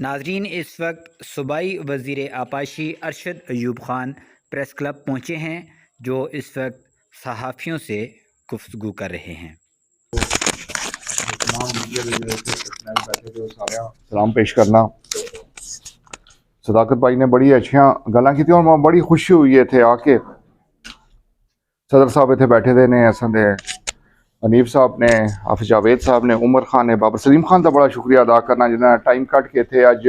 नाजरीन, इस वक्त सूबाई वज़ीर आपाशी अरशद अयूब ख़ान प्रेस क्लब पहुँचे हैं, जो इस वक्त सहाफ़ियों से गुफ्तगू कर रहे हैं। सलाम पेश करना। सदाकत भाई ने बड़ी अच्छियां गल्लां कीतियां और बड़ी खुशी हुई है थे आके। सदर साहब इतने बैठे दे ने, असां दे हनीफ साहब ने, हाफिज जावेद साहब ने, उमर खान ने, बाबर सलीम खान का बड़ा शुक्रिया अदा करना जिन्हें टाइम कट के थे अज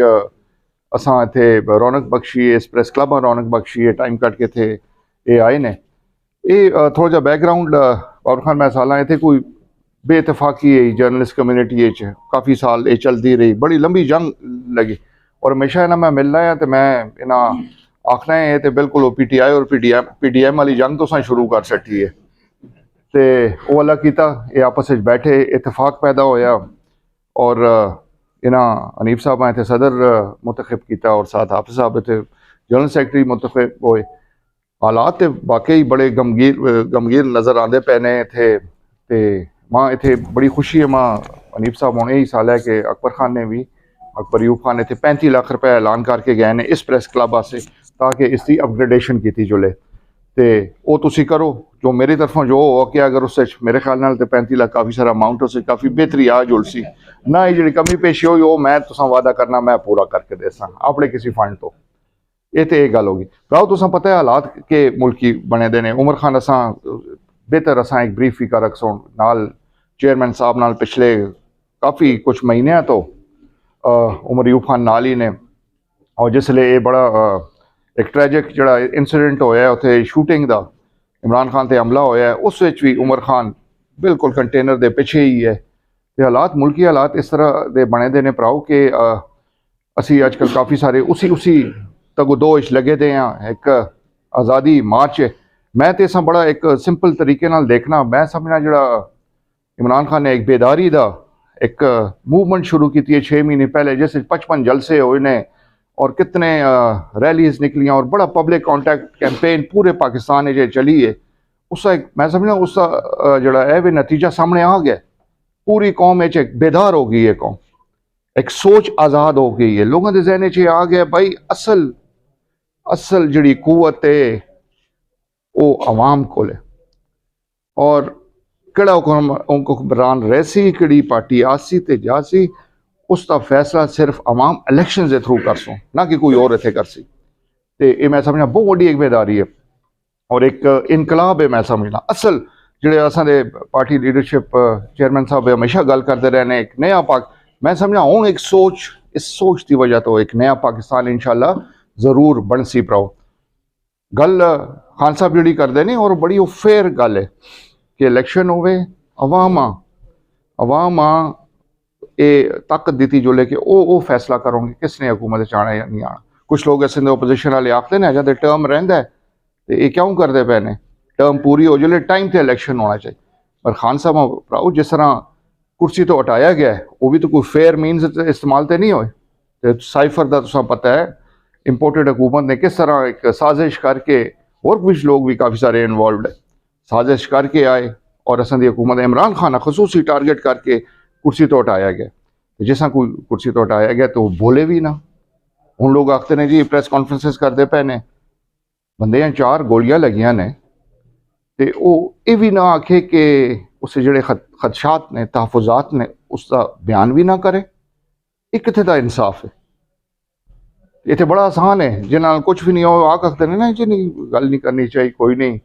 असां इत्थे रौनक बख्शी इस प्रेस क्लब में रौनक बख्शी टाइम कट के थे ये आए ने। ये थोड़ा जा बैकग्राउंड बाबर खान मैं साल इतने कोई बेइतफाकी जर्नलिस्ट कम्यूनिटी काफ़ी साल ये चलती रही, बड़ी लंबी जंग लगी और हमेशा इन्हें मैं मिलना है तो मैं इन्हें आखना है तो बिल्कुल PTI और PDM वाली जंग तो शुरू कर सकी है तो वो अल्लाह कीता ये आपस में बैठे इतफाक पैदा होया और इन्हें हनीफ साहब इतने सदर मुंतखब किया और साथ हाफिज साहब इतने जनरल सैकटरी मुंतखब होए। हालात तो वाकई बड़े गमगीर नज़र आते पे ने थे ते मां इतने बड़ी खुशी है। मां हनीफ साहब होने ही साल है कि अकबर खान ने भी अकबर अयूब खान इतने 35 लाख रुपए ऐलान करके गए ने इस प्रेस क्लब वास्ते ताकि इसकी अपग्रेडेशन की जुले तो वो तुसी करो जो मेरी तरफों जो हो कि अगर उस मेरे ख्याल नाल तो 35 लाख काफ़ी सारा अमाउंट उस काफ़ी बेहतरी आ जुलसी ना। ये जी कमी पेशी हुई वो मैं तुसा वादा करना मैं पूरा करके देसा अपने किसी फंड तो ये तो एक गल होगी। भराओ तुसा पता है हालात के मुल्की बने दे ने। उमर खान असा बेहतर असा एक ब्रीफ ही कर रखसों नाल चेयरमैन साहब नाल पिछले काफ़ी कुछ महीने तो उमर अयूब खान नाल ही ने और जिसले ये बड़ा एक ट्रैजिक जड़ा इंसीडेंट होया उत्थे शूटिंग का इमरान खान ते हमला होया उस भी उमर खान बिल्कुल कंटेनर दे पिछे ही है। ते हालात मुल्की हालात इस तरह दे बने दे ने भराओ कि असी अजकल काफ़ी सारे उसी तगोदोश लगे दे हैं। एक आज़ादी मार्च मैं तो इस बड़ा एक सिंपल तरीके नाल देखना मैं समझना जड़ा इमरान खान ने एक बेदारी का एक मूवमेंट शुरू की है 6 महीने पहले जिस 55 जलसे हुए ने और कितने रैलीज निकलियाँ और बड़ा पब्लिक कॉन्टैक्ट कैंपेन पूरे पाकिस्तान में चली है। उसका एक मैं समझना उसका जड़ा है वे नतीजा सामने आ गया। पूरी कौम एक बेदार हो गई है, कौम एक सोच आज़ाद हो गई है, लोगों के जहन च आ गया भाई असल जड़ी कुवत है वो अवाम को और केड़ा हुक्मरान रहसी केड़ी पार्टी आसी ते जासी उसका फैसला सिर्फ अवाम इलेक्शन के थ्रू कर सो ना कि कोई और इतने कर सी। तो ये मैं समझना बहुत बड़ी एक बेदारी है और एक इनकलाब है। मैं समझना असल जोड़े असां पार्टी लीडरशिप चेयरमैन साहब हमेशा गल करते रहे ने एक नया पाक मैं समझना हूँ एक सोच इस सोच की वजह तो एक नया पाकिस्तान इंशाल्लाह जरूर बन सी पाओ। गल खान साहब जी करते नहीं और बड़ी वो फेयर गल है कि इलेक्शन होवे अवाम ये ताकत दी जो लेके वो फैसला करोगे किसने हुकूमत आना या नहीं आना। कुछ लोग ऐसे ओपोजिशन वाले आखते हैं जब टर्म रहा है तो ये क्यों करते पे ने टर्म पूरी हो जो टाइम से इलेक्शन होना चाहिए। पर खान साहब भराओ जिस तरह कुर्सी तो हटाया गया है वो भी तो कोई फेयर मीनस इस्तेमाल तो नहीं होए। तो साइफर का तो पता है इंपोर्टेड हुकूमत ने किस तरह एक साजिश करके और कुछ लोग भी काफ़ी सारे इन्वॉल्व है साजिश करके आए और असं हुकूमत इमरान खान खसूसी टारगेट करके कुर्सी तो हटाया गया। जिस कोई कुर्सी तो हटाया गया तो बोले भी ना। उन लोग आखते ने जी प्रेस कॉन्फ्रेंसिस करते पे ने बंदे 4 गोलियां लगियां ने तो ये भी ना आखे कि उस जोड़े खदशात ने तहफुजात ने उसका बयान भी ना करे। ये कितने का इंसाफ है। इतने बड़ा आसान है जिन्हें कुछ भी नहीं हो आखते ने ना जी नहीं गल नहीं करनी चाहिए कोई नहीं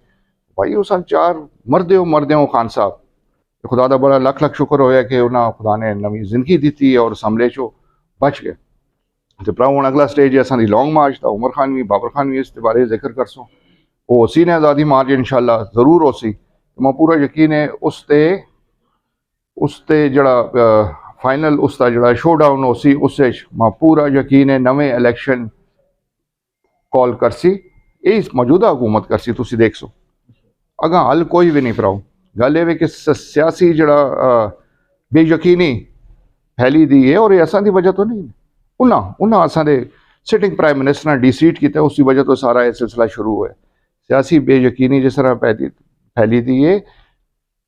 भाई उस 4 मरदे हो खान साहब खुदा का बड़ा लख शुक्र होया कि उन्हें खुदा ने नवी जिंदगी दी और उस हमले चो बच गए। तो भरा हूँ अगला स्टेज है असानी लॉन्ग मार्च का उमर खान भी बाबर खान भी इस बारे जिक्र कर सो वो उसी ने आज़ादी मार्च इंशाल्लाह जरूर हो सी। तो मैं पूरा यकीन है उसते जड़ा फाइनल उसका जड़ा शो डाउन हो सी उस मैं पूरा यकीन है नवे इलेक्शन कॉल कर सी ये मौजूदा हुकूमत कर सी तुसी देख सो अगा हल कोई भी नहीं भराओ। गल ये कि सियासी जड़ा बेयकीनी फैली दी है और ये असां दी वजह तो नहीं उन्हें असां दे सिटिंग प्राइम मिनिस्टर ने डिसीट किया उसकी वजह तो सारा ये सिलसिला शुरू हुआ। सियासी बेयकीनी जिस तरह फैली दी है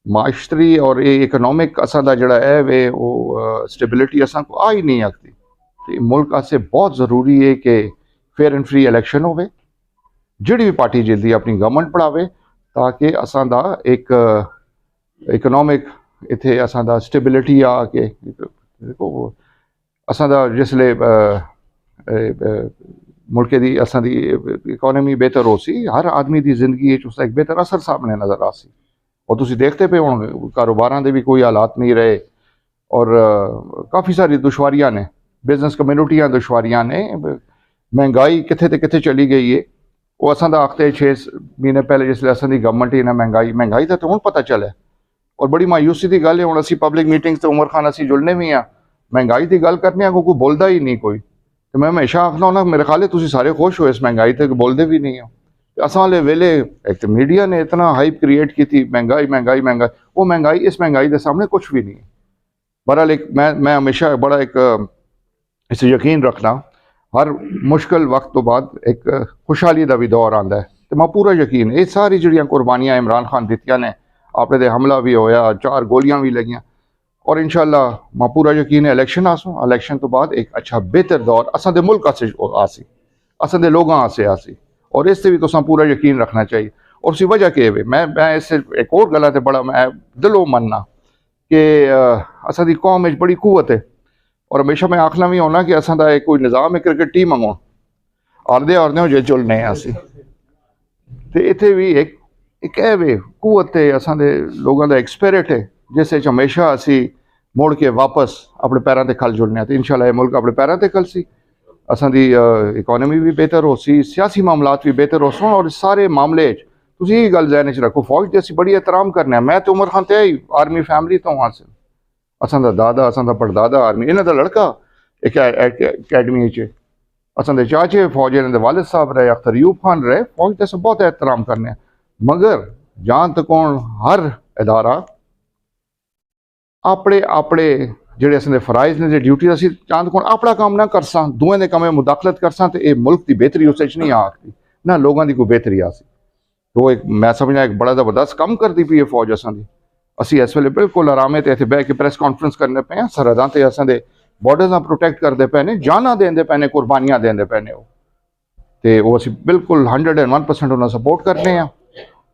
माशरी और ये इकनॉमिक असां दा जड़ा है वे वो स्टेबिलिटी असां को आ ही नहीं आती। ਤੇ ਮੁਲਕ ਵਾਸਤੇ ਬਹੁਤ ਜ਼ਰੂਰੀ ਹੈ ਕਿ ਫੇਅਰ ਐਂਡ ਫ੍ਰੀ ਇਲੈਕਸ਼ਨ ਹੋਵੇ, ਜਿਹੜੀ ਵੀ ਪਾਰਟੀ ਜਿੱਤਦੀ ਆਪਣੀ ਗਵਰਨਮੈਂਟ ਬਣਾਵੇ, ਤਾਂ ਕਿ ਅਸਾਂ ਦਾ ਇੱਕ ਇਕਨੋਮਿਕ ਇੱਥੇ ਅਸਾਂ ਦਾ ਸਟੇਬਿਲਿਟੀ ਆ ਕੇ ਦੇਖੋ ਅਸਾਂ ਦਾ ਜਿਸਲੇ मुल्क की असां दी इकोनॉमी बेहतर हो सी, हर आदमी की जिंदगी उसका एक बेहतर असर सामने नज़र आ सी। और तुसी देखते पे हुण कारोबारां दे भी कोई हालात नहीं रहे और काफ़ी सारी दुश्वारियां ने, बिजनेस कम्यूनिटियां दुश्वारियां ने, महंगाई किथे ते किथे चली गई है। वो असां दा आखते 6 महीने पहले जिसले असां दी गवर्नमेंट ही ना महंगाई दा तो हुण पता चले। और बड़ी मायूसी की गल है, हुण असीं पब्लिक मीटिंग्स ते उमर खान असीं जुड़ने भी हाँ, महंगाई की गल करने कोई बोलता ही नहीं कोई। तो मैं हमेशा आखना होना मेरे ख्याल है तुसी सारे खुश हो इस महंगाई तक, बोलते भी नहीं हो। असां वाले वेले एक तो मीडिया ने इतना हाइप क्रिएट की थी, महंगाई महंगाई महंगाई, वो महंगाई इस महंगाई के सामने कुछ भी नहीं है। बहरहाल एक मैं हमेशा बड़ा एक इस यकीन रखना, हर मुश्किल वक्त तो बाद एक खुशहाली का भी दौर आता है। तो मैं पूरा यकीन ये सारी जिहड़ियां कुर्बानियां इमरान खान दित्तियां ने, अपने ते हमला भी होया, 4 गोलियां भी लगियां, और इंशाअल्लाह मैं पूरा यकीन है इलैक्शन आसूँ, इलैक्शन तो बाद एक अच्छा बेहतर दौर असां दे मुल्क आसे आसी, असां दे लोगां आसे आसी, और इससे भी तुसां पूरा यकीन रखना चाहिए। और उसी वजह के मैं इससे एक और गल ते बड़ा मैं दिलों मनना कि असां दी कौम में बड़ी कुवत है, और हमेशा मैं आखना भी होना कि असां दा कोई निज़ाम है क्रिकेट टीम वांगू, आरदे जे चुलने असी ते इत्थे भी एक है वे कुवत है, असां दे लोगां दा एक स्पिरिट है जिस हमेशा असी मुड़ के वापस अपने पैरों ते खल जुड़ने। तो इंशाअल्लाह ये मुल्क अपने पैरों ते खल सी, असां दी इकोनॉमी भी बेहतर हो सी, सियासी मामलात भी बेहतर हो सन, और सारे मामले तुसीं ये गल ज़हन च रखो, फौज की असी बड़ी एहतराम करने। मैं तो उमर खान ते आर्मी फैमिली तो हाँ, असां दा दादा असां दा परदादा आर्मी, इन्हां दा लड़का एक अकैडमी च, असां दे चाचे फौज, इन्हां दे वालिद साहब रहे अख्तर अयूब खान रहे, फौज ते असीं बहुत एहतराम करने। मगर जान तक हर इदारा अपने अपने ਜਿਹੜੇ ਅਸਾਂ ਦੇ ਫਰਾइज़ ने, ड्यूटी ਅਸੀਂ ਚਾਂਦ ਕੋਣ ਆਪਣਾ ਕੰਮ ਨਾ ਕਰਸਾਂ, ਦੂਏ ਦੇ ਕੰਮੇ ਮੁਦਾਖਲਤ ਕਰਸਾਂ, ਤੇ ਇਹ ਮੁਲਕ ਦੀ ਬਿਹਤਰੀ ਉਸ ਵਿੱਚ ਨਹੀਂ ਆ ਸਕਦੀ, ਨਾ ਲੋਕਾਂ ਦੀ ਕੋਈ ਬਿਹਤਰੀ ਆ ਸੀ। तो एक मैं समझना एक बड़ा ज़बरदस्त कम करती पई है फौज असां दी। असीं इस वेले बिल्कुल आरामे ते इत्थे बह के प्रेस कॉन्फ्रेंस करने पे हैं, सरहदां ते असां दे बॉर्डर्स प्रोटेक्ट करते पे ने, जाना देंदे पे ने, कुर्बानियां देंदे पे ने, ते वो असीं बिल्कुल 101% उन्हें सपोर्ट करने हैं।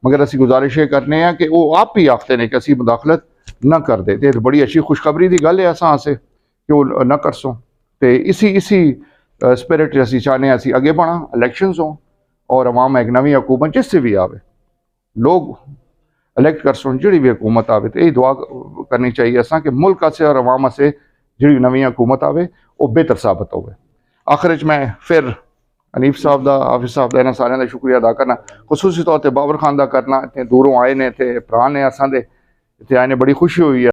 मगर असीं गुजारिश ये करने हैं कि वो आप ही आखते ने कि असीं मुदाखलत ना कर दे। तो बड़ी अच्छी खुशखबरी की गल है असां आसे कि वो ना करसों, तो इसी स्पिरिट असीं चाहने असीं अगे बढ़ा, इलैक्शंस हों और अवाम एक नवी हुकूमत जिससे भी आवे, लोग इलैक्ट करसों जी भी हुकूमत आवे। तो यही दुआ करनी चाहिए असां कि मुल्क से और अवाम से जी नवी हुकूमत आवे वो बेहतर साबित हो। आखिर मैं फिर हनीफ साहब का, हाफिज़ साहब का, इन्होंने सारे का शुक्रिया अदा करना, खसूसी तौर पर बाबर खान का करना, इतने दूरों आए ने, इतने भरा ने असां दे, इतने आए ने, बड़ी खुशी हुई है।